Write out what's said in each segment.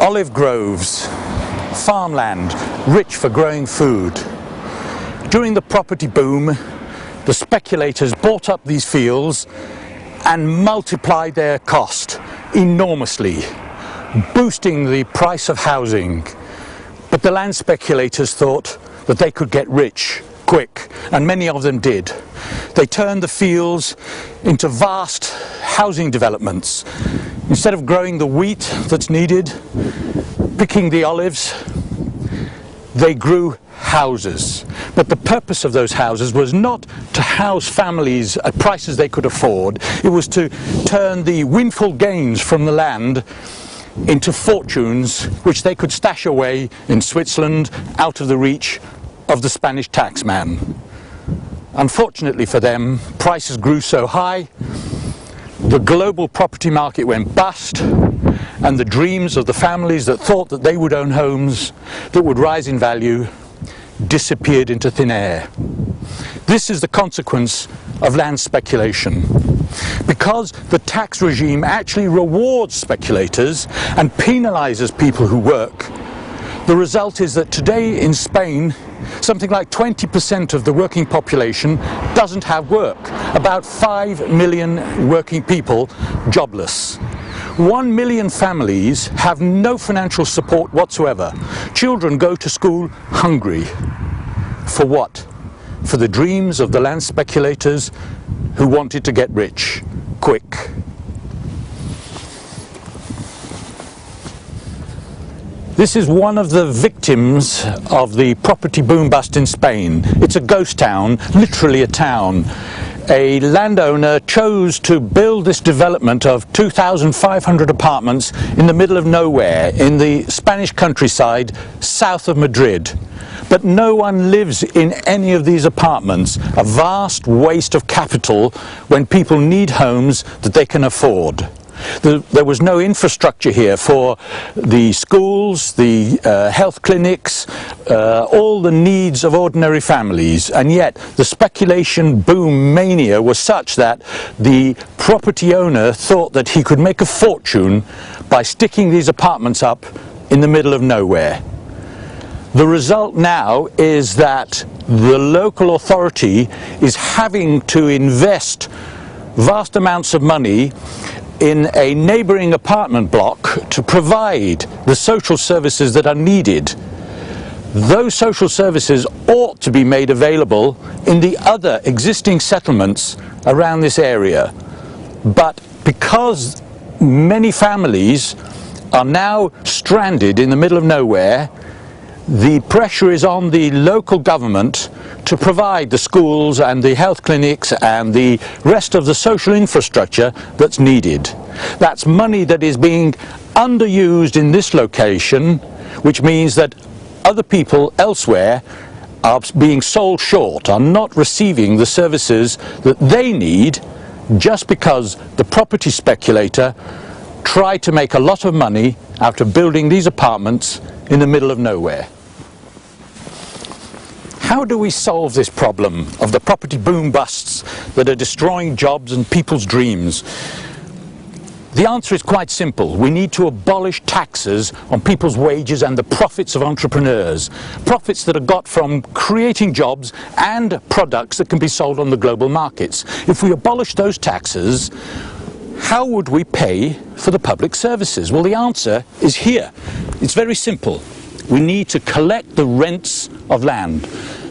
olive groves, farmland, rich for growing food. During the property boom, the speculators bought up these fields and multiplied their cost enormously, boosting the price of housing. But the land speculators thought that they could get rich quick, and many of them did. They turned the fields into vast housing developments. Instead of growing the wheat that's needed, picking the olives, they grew houses. But the purpose of those houses was not to house families at prices they could afford. It was to turn the windfall gains from the land into fortunes which they could stash away in Switzerland, out of the reach of the Spanish taxman. Unfortunately for them, prices grew so high, the global property market went bust, and the dreams of the families that thought that they would own homes that would rise in value disappeared into thin air. This is the consequence of land speculation. Because the tax regime actually rewards speculators and penalizes people who work, the result is that today in Spain, something like 20% of the working population doesn't have work. About 5 million working people jobless. 1 million families have no financial support whatsoever. Children go to school hungry. For what? For the dreams of the land speculators who wanted to get rich quick. This is one of the victims of the property boom bust in Spain. It's a ghost town, literally a town. A landowner chose to build this development of 2,500 apartments in the middle of nowhere in the Spanish countryside south of Madrid. But no one lives in any of these apartments, a vast waste of capital when people need homes that they can afford. There was no infrastructure here for the schools, the health clinics, all the needs of ordinary families, and yet the speculation boom mania was such that the property owner thought that he could make a fortune by sticking these apartments up in the middle of nowhere. The result now is that the local authority is having to invest vast amounts of money in a neighbouring apartment block to provide the social services that are needed. Those social services ought to be made available in the other existing settlements around this area. But because many families are now stranded in the middle of nowhere, the pressure is on the local government to provide the schools and the health clinics and the rest of the social infrastructure that's needed. That's money that is being underused in this location, which means that other people elsewhere are being sold short, are not receiving the services that they need just because the property speculator tried to make a lot of money out of building these apartments in the middle of nowhere. How do we solve this problem of the property boom busts that are destroying jobs and people's dreams? The answer is quite simple. We need to abolish taxes on people's wages and the profits of entrepreneurs. Profits that are got from creating jobs and products that can be sold on the global markets. If we abolish those taxes, how would we pay for the public services? Well, the answer is here. It's very simple. We need to collect the rents of land,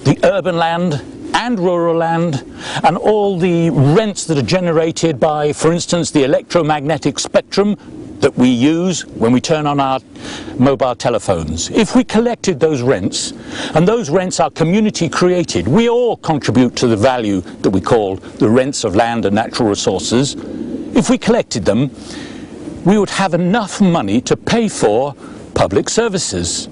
the urban land and rural land, and all the rents that are generated by, for instance, the electromagnetic spectrum that we use when we turn on our mobile telephones. If we collected those rents, and those rents are community created, we all contribute to the value that we call the rents of land and natural resources. If we collected them, we would have enough money to pay for public services.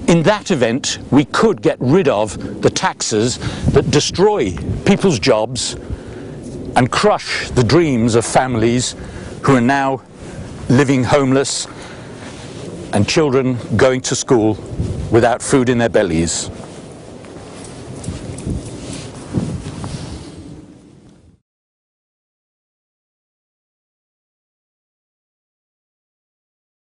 In that event, we could get rid of the taxes that destroy people's jobs and crush the dreams of families who are now living homeless and children going to school without food in their bellies.